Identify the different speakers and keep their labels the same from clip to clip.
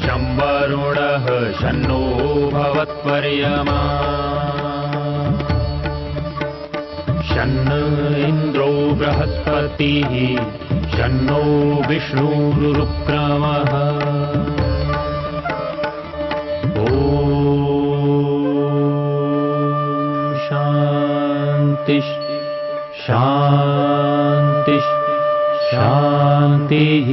Speaker 1: शं वरुणः शन्नो भवत्पर्यमा शन्न इन्द्रो बृहस्पतिः शन्नो विष्णुरुक्रमः ॐ शान्ति शान्ति शान्तिः।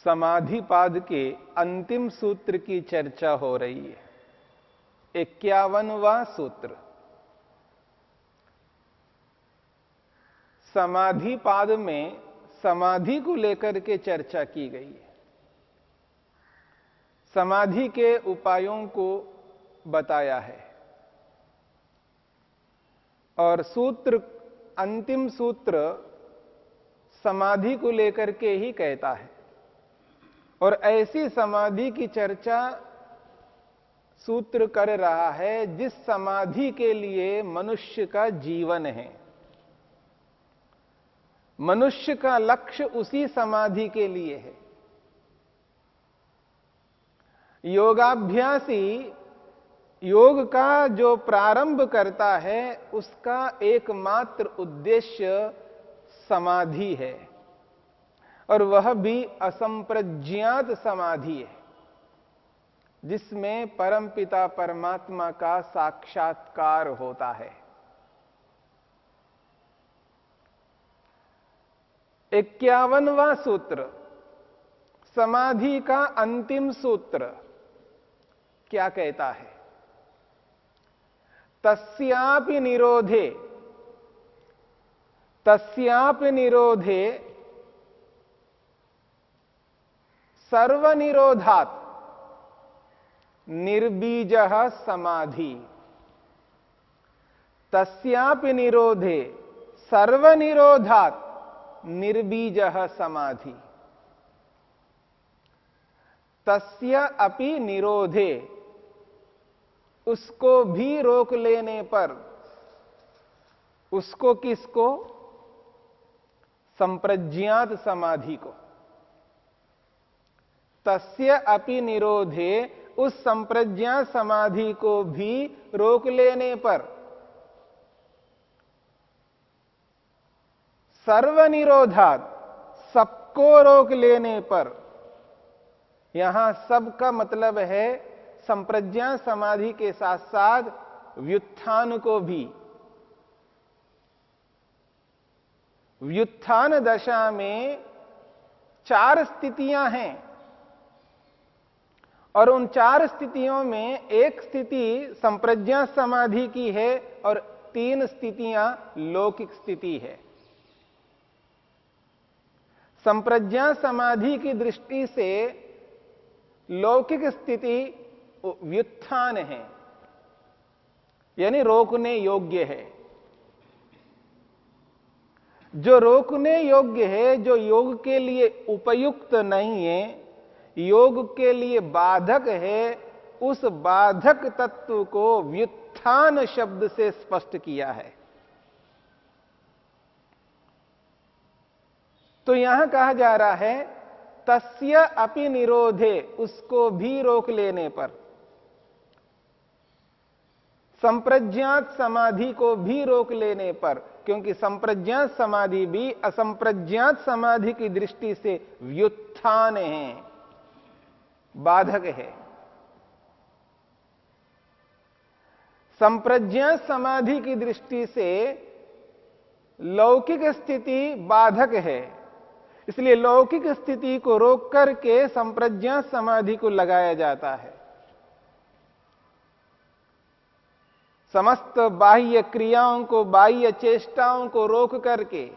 Speaker 2: समाधिपाद के अंतिम सूत्र की चर्चा हो रही है। 51वां सूत्र। समाधिपाद में समाधि को लेकर के चर्चा की गई है। समाधि के उपायों को बताया है और सूत्र, अंतिम सूत्र समाधि को लेकर के ही कहता है और ऐसी समाधि की चर्चा सूत्र कर रहा है जिस समाधि के लिए मनुष्य का जीवन है। मनुष्य का लक्ष्य उसी समाधि के लिए है। योगाभ्यासी योग का जो प्रारंभ करता है उसका एकमात्र उद्देश्य समाधि है और वह भी असंप्रज्ञात समाधि है जिसमें परमपिता परमात्मा का साक्षात्कार होता है। 51वां सूत्र, समाधि का अंतिम सूत्र क्या कहता है? तस्यापि निरोधे सर्वनिरोधात् निर्बीजः समाधि। तस्यापि निरोधे सर्वनिरोधात् निर्बीजः समाधि। तस्य अपि निरोधे, उसको भी रोक लेने पर, उसको किसको? संप्रज्ञात समाधि को। तस्य अपि निरोधे, उस संप्रज्ञात समाधि को भी रोक लेने पर, सर्वनिरोधात्, सबको रोक लेने पर, यहां सब का मतलब है संप्रज्ञात समाधि के साथ साथ व्युत्थान को भी। व्युत्थान दशा में 4 स्थितियां हैं और उन 4 स्थितियों में एक स्थिति संप्रज्ञात समाधि की है और 3 स्थितियां लौकिक स्थिति है। संप्रज्ञात समाधि की दृष्टि से लौकिक स्थिति व्युत्थान है, यानी रोकने योग्य है। जो रोकने योग्य है, जो योग के लिए उपयुक्त नहीं है, योग के लिए बाधक है, उस बाधक तत्व को व्युत्थान शब्द से स्पष्ट किया है। तो यहां कहा जा रहा है तस्य अपि निरोधे, उसको भी रोक लेने पर, संप्रज्ञात समाधि को भी रोक लेने पर, क्योंकि संप्रज्ञात समाधि भी असंप्रज्ञात समाधि की दृष्टि से व्युत्थान है, बाधक है। संप्रज्ञात समाधि की दृष्टि से लौकिक स्थिति बाधक है, इसलिए लौकिक स्थिति को रोक करके संप्रज्ञात समाधि को लगाया जाता है। समस्त बाह्य क्रियाओं को, बाह्य चेष्टाओं को रोक करके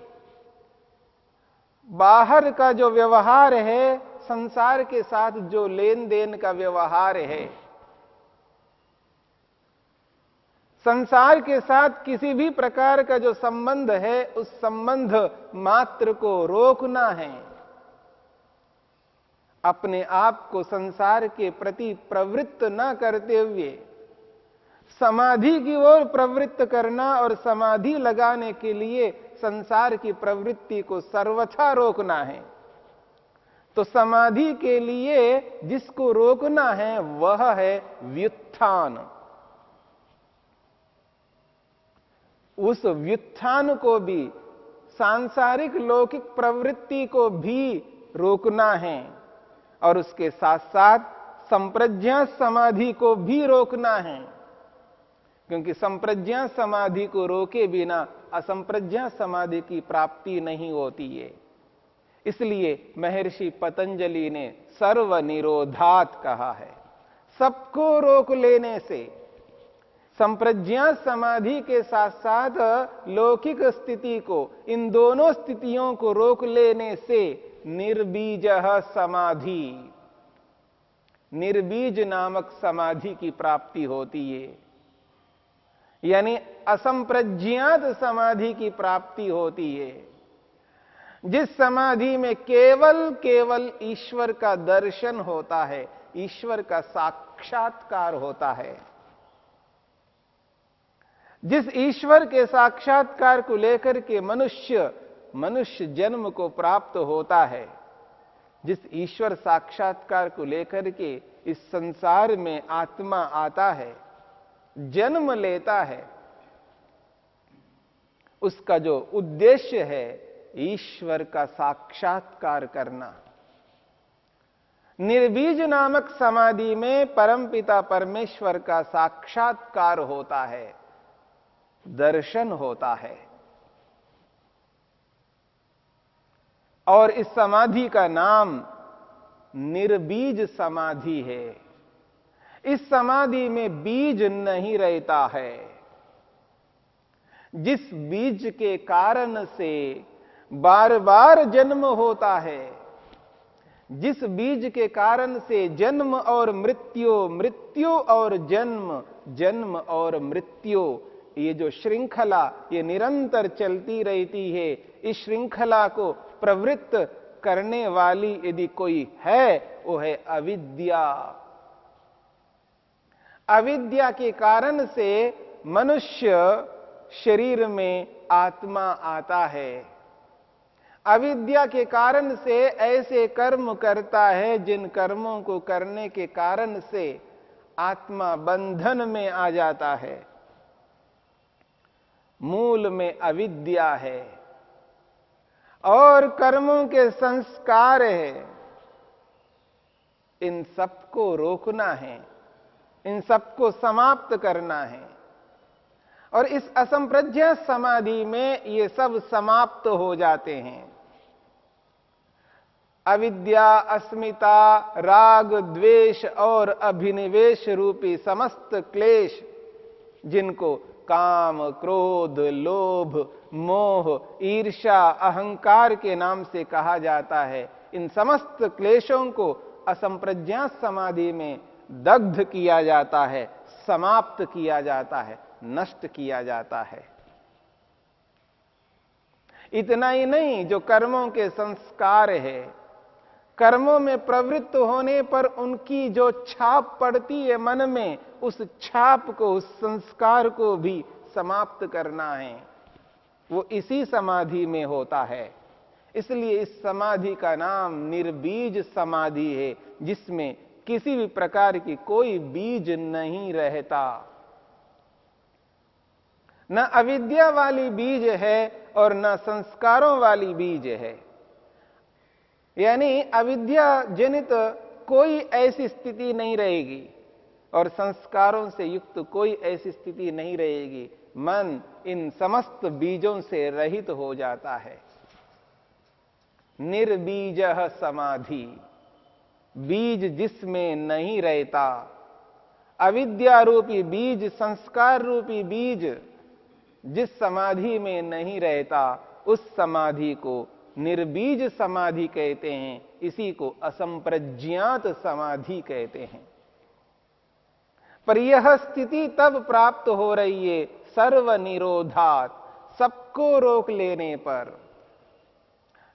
Speaker 2: बाहर का जो व्यवहार है, संसार के साथ जो लेन देन का व्यवहार है, संसार के साथ किसी भी प्रकार का जो संबंध है, उस संबंध मात्र को रोकना है। अपने आप को संसार के प्रति प्रवृत्त न करते हुए समाधि की ओर प्रवृत्त करना और समाधि लगाने के लिए संसार की प्रवृत्ति को सर्वथा रोकना है। तो समाधि के लिए जिसको रोकना है वह है व्युत्थान। उस व्युत्थान को भी, सांसारिक लौकिक प्रवृत्ति को भी रोकना है और उसके साथ साथ संप्रज्ञा समाधि को भी रोकना है, क्योंकि संप्रज्ञा समाधि को रोके बिना असंप्रज्ञा समाधि की प्राप्ति नहीं होती है। इसलिए महर्षि पतंजलि ने सर्वनिरोधात् कहा है। सबको रोक लेने से, संप्रज्ञा समाधि के साथ साथ लौकिक स्थिति को, इन दोनों स्थितियों को रोक लेने से निर्बीजः समाधि, निर्बीज नामक समाधि की प्राप्ति होती है, यानी असंप्रज्ञात समाधि की प्राप्ति होती है, जिस समाधि में केवल ईश्वर का दर्शन होता है, ईश्वर का साक्षात्कार होता है। जिस ईश्वर के साक्षात्कार को लेकर के मनुष्य जन्म को प्राप्त होता है, जिस ईश्वर साक्षात्कार को लेकर के इस संसार में आत्मा आता है, जन्म लेता है, उसका जो उद्देश्य है ईश्वर का साक्षात्कार करना। निर्बीज नामक समाधि में परमपिता परमेश्वर का साक्षात्कार होता है, दर्शन होता है। और इस समाधि का नाम निर्बीज समाधि है। इस समाधि में बीज नहीं रहता है। जिस बीज के कारण से बार बार जन्म होता है, जिस बीज के कारण से जन्म और मृत्यु, मृत्यु और जन्म, जन्म और मृत्यु, ये जो श्रृंखला ये निरंतर चलती रहती है, इस श्रृंखला को प्रवृत्त करने वाली यदि कोई है, वो है अविद्या। अविद्या के कारण से मनुष्य शरीर में आत्मा आता है। अविद्या के कारण से ऐसे कर्म करता है जिन कर्मों को करने के कारण से आत्मा बंधन में आ जाता है। मूल में अविद्या है और कर्मों के संस्कार है। इन सबको रोकना है, इन सबको समाप्त करना है। और इस असंप्रज्ञा समाधि में ये सब समाप्त हो जाते हैं। अविद्या, अस्मिता, राग, द्वेष और अभिनिवेश रूपी समस्त क्लेश, जिनको काम, क्रोध, लोभ, मोह, ईर्ष्या, अहंकार के नाम से कहा जाता है, इन समस्त क्लेशों को असंप्रज्ञा समाधि में दग्ध किया जाता है, समाप्त किया जाता है, नष्ट किया जाता है। इतना ही नहीं, जो कर्मों के संस्कार है, कर्मों में प्रवृत्त होने पर उनकी जो छाप पड़ती है मन में, उस छाप को, उस संस्कार को भी समाप्त करना है। वो इसी समाधि में होता है। इसलिए इस समाधि का नाम निर्बीज समाधि है, जिसमें किसी भी प्रकार की कोई बीज नहीं रहता। न अविद्या वाली बीज है और न संस्कारों वाली बीज है। यानी अविद्या जनित कोई ऐसी स्थिति नहीं रहेगी और संस्कारों से युक्त कोई ऐसी स्थिति नहीं रहेगी। मन इन समस्त बीजों से रहित हो जाता है। निर्बीजः समाधि, बीज जिसमें नहीं रहता, अविद्या रूपी बीज, संस्कार रूपी बीज जिस समाधि में नहीं रहता, उस समाधि को निर्बीज समाधि कहते हैं। इसी को असंप्रज्ञात समाधि कहते हैं। प्रिय स्थिति तब प्राप्त हो रही है सर्व निरोधात, सबको रोक लेने पर।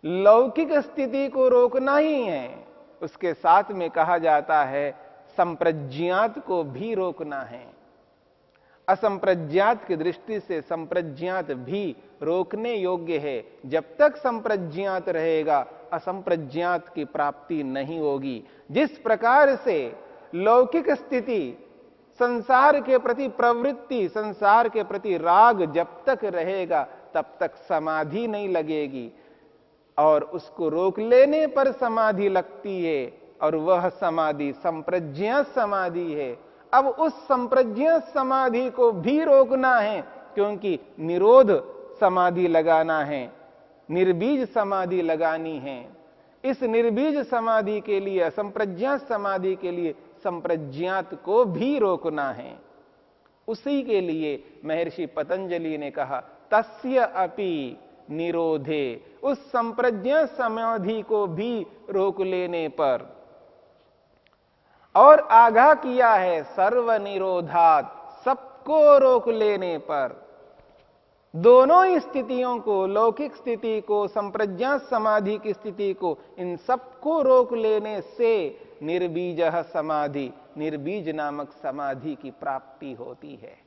Speaker 2: लौकिक स्थिति को रोकना ही है, उसके साथ में कहा जाता है संप्रज्ञात को भी रोकना है। असंप्रज्ञात की दृष्टि से संप्रज्ञात भी रोकने योग्य है। जब तक संप्रज्ञात रहेगा असंप्रज्ञात की प्राप्ति नहीं होगी। जिस प्रकार से लौकिक स्थिति, संसार के प्रति प्रवृत्ति, संसार के प्रति राग जब तक रहेगा तब तक समाधि नहीं लगेगी, और उसको रोक लेने पर समाधि लगती है, और वह समाधि संप्रज्ञात समाधि है। अब उस संप्रज्ञात समाधि को भी रोकना है, क्योंकि निरोध समाधि लगाना है, निर्बीज समाधि लगानी है। इस निर्बीज समाधि के लिए, असंप्रज्ञात समाधि के लिए संप्रज्ञात को भी रोकना है। उसी के लिए महर्षि पतंजलि ने कहा तस्य अपि निरोधे, उस संप्रज्ञात समाधि को भी रोक लेने पर। और आगाह किया है सर्व निरोधात, सबको रोक लेने पर। दोनों ही स्थितियों को, लौकिक स्थिति को, संप्रज्ञात समाधि की स्थिति को, इन सबको रोक लेने से निर्बीज समाधि, निर्बीज नामक समाधि की प्राप्ति होती है।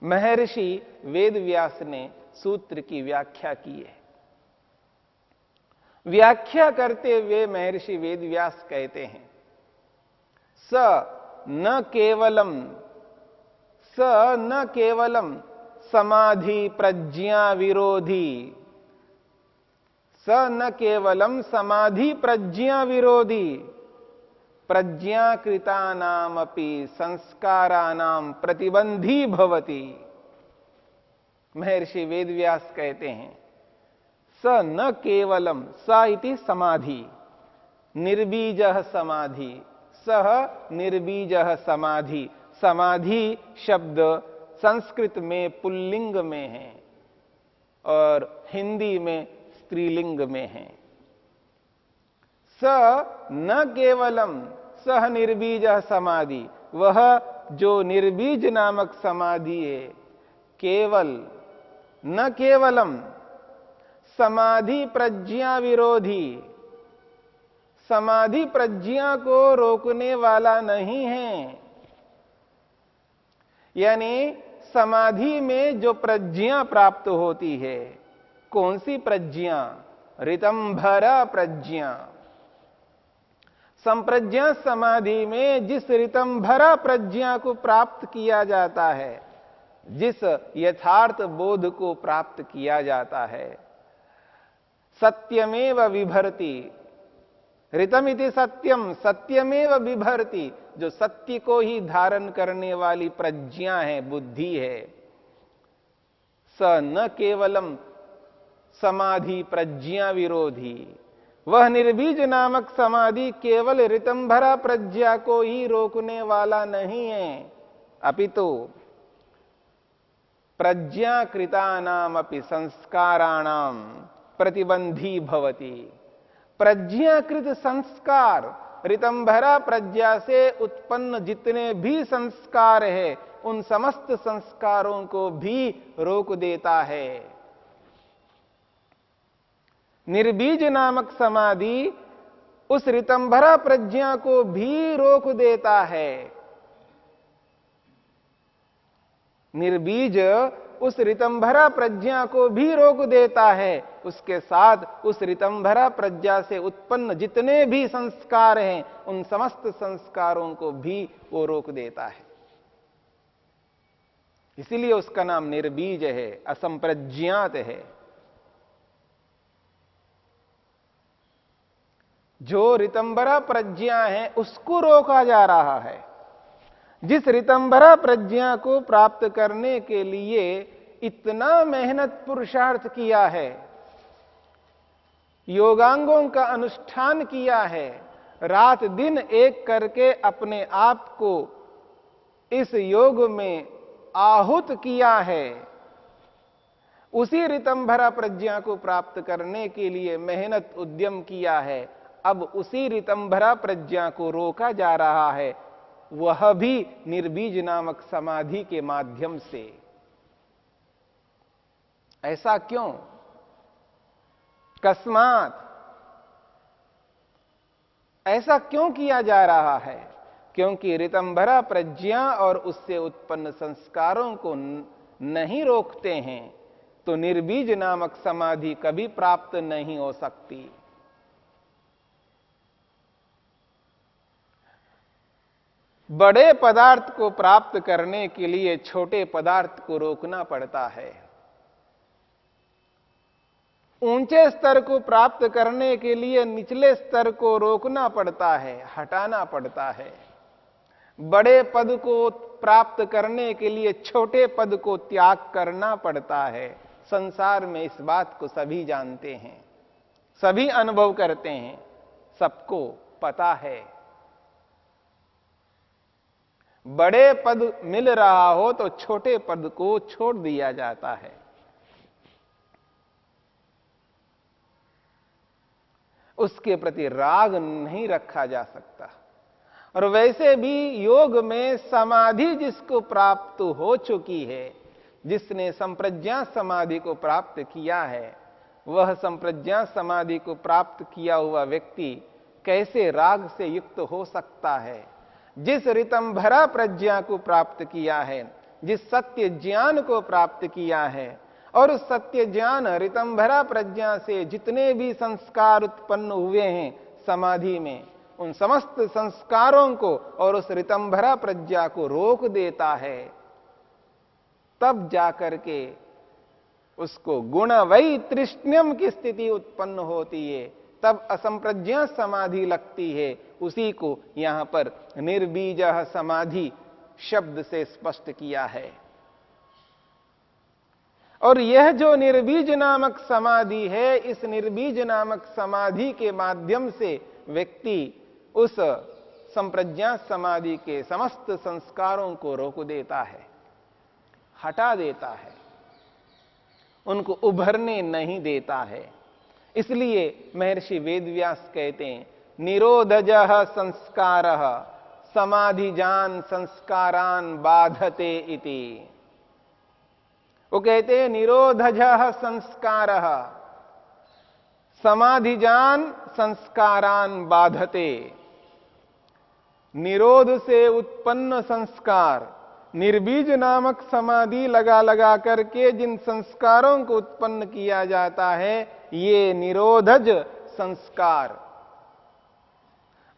Speaker 2: महर्षि वेदव्यास ने सूत्र की व्याख्या की है। व्याख्या करते हुए महर्षि वेदव्यास कहते हैं स न केवलम समाधि प्रज्ञा विरोधी, स न केवलम समाधि प्रज्ञा विरोधी, प्रज्ञाकृतानामपि संस्काराणाम प्रतिबंधी भवति। महर्षि वेदव्यास कहते हैं स न केवलम, स इति समाधि, निर्बीज समाधि, सह निर्बीज समाधि। समाधि शब्द संस्कृत में पुल्लिंग में है और हिंदी में स्त्रीलिंग में है। स न केवलम, सह निर्बीज समाधि, वह जो निर्बीज नामक समाधि है, केवल, न केवलम, समाधि प्रज्ञा विरोधी, समाधि प्रज्ञा को रोकने वाला नहीं है। यानी समाधि में जो प्रज्ञा प्राप्त होती है, कौन सी प्रज्ञा? ऋतंभरा प्रज्ञा। संप्रज्ञा समाधि में जिस ऋतंभरा प्रज्ञा को प्राप्त किया जाता है, जिस यथार्थ बोध को प्राप्त किया जाता है, सत्यमेव विभर्ति, ऋतमिति सत्यम, सत्यमेव विभर्ति, जो सत्य को ही धारण करने वाली प्रज्ञा है, बुद्धि है। स न केवलम समाधि प्रज्ञा विरोधी, वह निर्बीज नामक समाधि केवल ऋतंभरा प्रज्ञा को ही रोकने वाला नहीं है, अपितु प्रज्ञाकृतानाम अपि संस्काराणाम प्रतिबंधी भवति। प्रज्ञाकृत संस्कार, ऋतंभरा प्रज्ञा से उत्पन्न जितने भी संस्कार है, उन समस्त संस्कारों को भी रोक देता है। निर्बीज नामक समाधि उस ऋतंभरा प्रज्ञा को भी रोक देता है। निर्बीज उस ऋतंभरा प्रज्ञा को भी रोक देता है, उसके साथ उस ऋतंभरा प्रज्ञा से उत्पन्न जितने भी संस्कार हैं, उन समस्त संस्कारों को भी वो रोक देता है। इसीलिए उसका नाम निर्बीज है, असंप्रज्ञात है। जो ऋतंभरा प्रज्ञा है उसको रोका जा रहा है। जिस ऋतंभरा प्रज्ञा को प्राप्त करने के लिए इतना मेहनत पुरुषार्थ किया है, योगांगों का अनुष्ठान किया है, रात दिन एक करके अपने आप को इस योग में आहुत किया है, उसी ऋतंभरा प्रज्ञा को प्राप्त करने के लिए मेहनत उद्यम किया है, अब उसी ऋतंभरा प्रज्ञा को रोका जा रहा है, वह भी निर्बीज नामक समाधि के माध्यम से। ऐसा क्यों? कस्मात, ऐसा क्यों किया जा रहा है? क्योंकि ऋतंभरा प्रज्ञा और उससे उत्पन्न संस्कारों को नहीं रोकते हैं तो निर्बीज नामक समाधि कभी प्राप्त नहीं हो सकती। बड़े पदार्थ को प्राप्त करने के लिए छोटे पदार्थ को रोकना पड़ता है। ऊंचे स्तर को प्राप्त करने के लिए निचले स्तर को रोकना पड़ता है, हटाना पड़ता है। बड़े पद को प्राप्त करने के लिए छोटे पद को त्याग करना पड़ता है। संसार में इस बात को सभी जानते हैं, सभी अनुभव करते हैं, सबको पता है। बड़े पद मिल रहा हो तो छोटे पद को छोड़ दिया जाता है। उसके प्रति राग नहीं रखा जा सकता। और वैसे भी योग में समाधि जिसको प्राप्त हो चुकी है, जिसने संप्रज्ञा समाधि को प्राप्त किया है, वह संप्रज्ञा समाधि को प्राप्त किया हुआ व्यक्ति कैसे राग से युक्त हो सकता है? जिस ऋतंभरा प्रज्ञा को प्राप्त किया है, जिस सत्य ज्ञान को प्राप्त किया है, और उस सत्य ज्ञान ऋतंभरा प्रज्ञा से जितने भी संस्कार उत्पन्न हुए हैं समाधि में, उन समस्त संस्कारों को और उस ऋतंभरा प्रज्ञा को रोक देता है, तब जाकर के उसको गुण वै तृष्ण्यम की स्थिति उत्पन्न होती है, तब असंप्रज्ञा समाधि लगती है। उसी को यहां पर निर्बीज समाधि शब्द से स्पष्ट किया है। और यह जो निर्बीज नामक समाधि है, इस निर्बीज नामक समाधि के माध्यम से व्यक्ति उस संप्रज्ञा समाधि के समस्त संस्कारों को रोक देता है, हटा देता है, उनको उभरने नहीं देता है। इसलिए महर्षि वेदव्यास कहते हैं, निरोधजः संस्कारः समाधिजान संस्कारान बाधते इति। वो कहते हैं निरोधजः संस्कारः समाधिजान संस्कारान बाधते। निरोध से उत्पन्न संस्कार, निर्बीज नामक समाधि लगा लगा करके जिन संस्कारों को उत्पन्न किया जाता है, ये निरोधज संस्कार।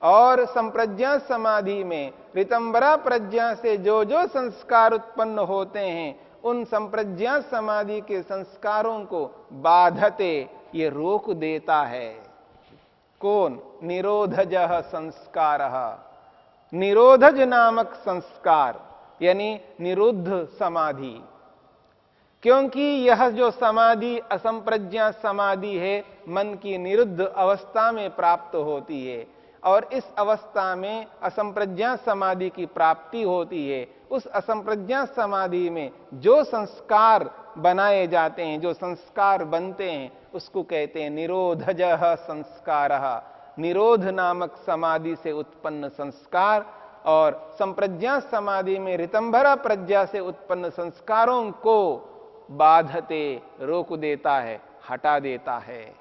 Speaker 2: और संप्रज्ञा समाधि में ऋतंभरा प्रज्ञा से जो जो संस्कार उत्पन्न होते हैं, उन संप्रज्ञा समाधि के संस्कारों को बाधते, ये रोक देता है। कौन? निरोधजः संस्कारः, निरोधज नामक संस्कार यानी निरुद्ध समाधि। क्योंकि यह जो समाधि असंप्रज्ञा समाधि है, मन की निरुद्ध अवस्था में प्राप्त होती है, और इस अवस्था में असंप्रज्ञा समाधि की प्राप्ति होती है। उस असंप्रज्ञा समाधि में जो संस्कार बनाए जाते हैं, जो संस्कार बनते हैं, उसको कहते हैं निरोधजः संस्कारः, निरोध नामक समाधि से उत्पन्न संस्कार। और संप्रज्ञा समाधि में ऋतंभरा प्रज्ञा से उत्पन्न संस्कारों को बाधते, रोक देता है, हटा देता है।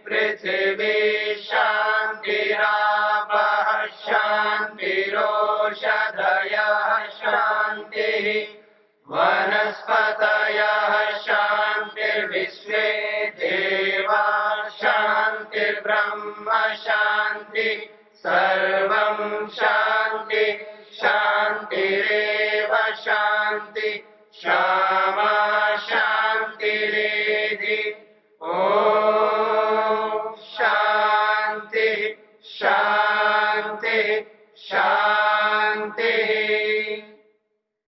Speaker 3: पृथिवी शान्तिरापः शान्तिरोषधयः शान्तिः वनस्पतयः शान्तिर्विश्वे देवा शान्तिर्ब्रह्म शान्ति सर्वं शान्ति शान्तिरेव शान्ति क्षमा शान्तिरेधि। शांति शांति शांति।